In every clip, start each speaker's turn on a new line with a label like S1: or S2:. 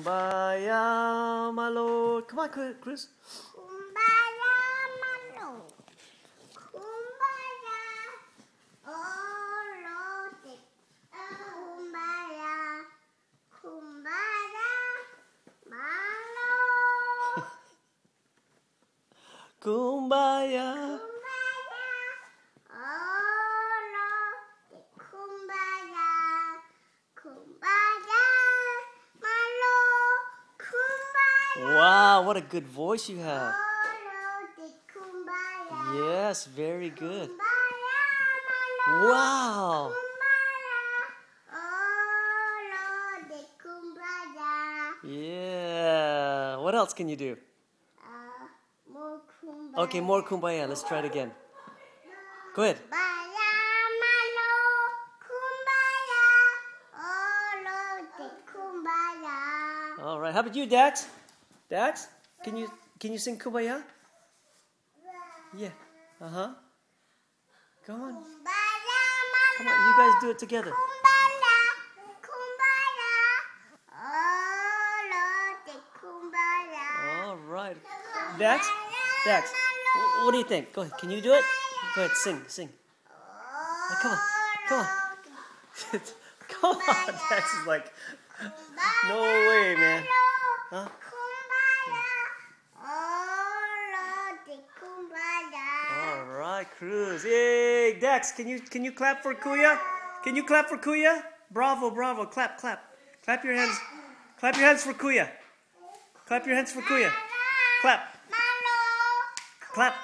S1: Kumbaya, my Lord. Come on, Chris.
S2: Kumbaya, my Lord. Kumbaya, oh Lord. Kumbaya, Kumbaya, my Lord.
S1: Kumbaya. Wow, what a good voice you have. Yes, very good. Wow. Yeah. What else can you do?
S2: More kumbaya.
S1: Okay, more kumbaya. Let's try it again. Go ahead. All right. How about you, Dax? Dax, can you sing Kumbaya? Yeah. Uh-huh. Come on. Come on, you guys do it together. All right. Dax, what do you think? Go ahead. Can you do it? Go ahead, sing. Oh, come on. Come on. Dax is like, no way, man. Huh? All right, Cruz. Yay, Dax, can you clap for Kuya? Can you clap for Kuya? Bravo. Clap. Clap your hands. Clap your hands for Kuya. Clap your hands for Kuya. Clap. Clap.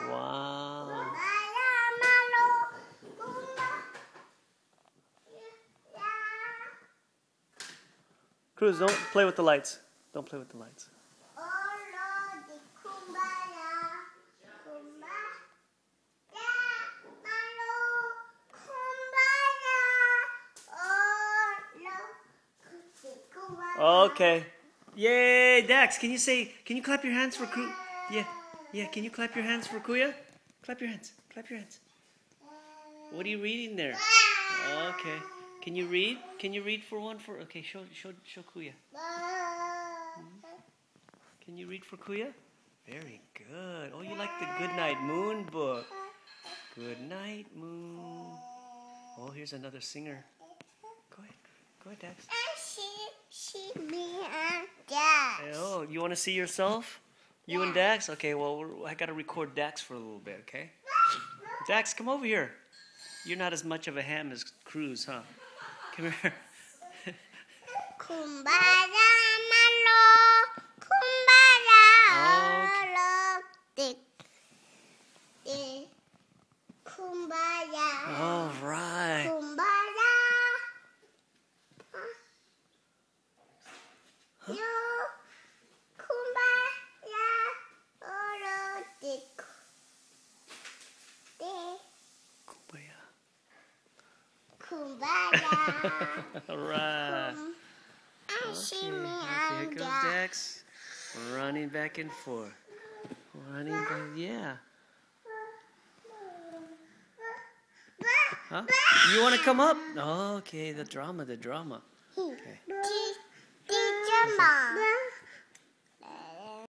S1: Wow. Cruz, don't play with the lights. Don't play with the lights. Okay. Yay, Dax, can you clap your hands for Kuya? Yeah, can you clap your hands for Kuya? Clap your hands. What are you reading there? Okay. Can you read? Can you read for one? Okay, show Kuya. Can you read for Kuya? Very good. Oh, you like the Goodnight Moon book. Goodnight Moon. Oh, here's another singer. Go ahead, Dax.
S2: See me and Dax.
S1: Oh, you want to see yourself? You and Dax? Okay, well, I got to record Dax for a little bit, okay? Dax, come over here. You're not as much of a ham as Cruz, huh? Come here.
S2: Kumbaya, my Lord. Kumbaya, Lord. Kumbaya.
S1: All right.
S2: Kumbaya. Yo, Kumbaya, Lord. Kumbaya.
S1: All right.
S2: See me
S1: Okay, here
S2: and
S1: goes Dax. Running back and forth. Yeah. Huh? You want to come up? Okay, the drama. Okay.
S2: Teacher Mom.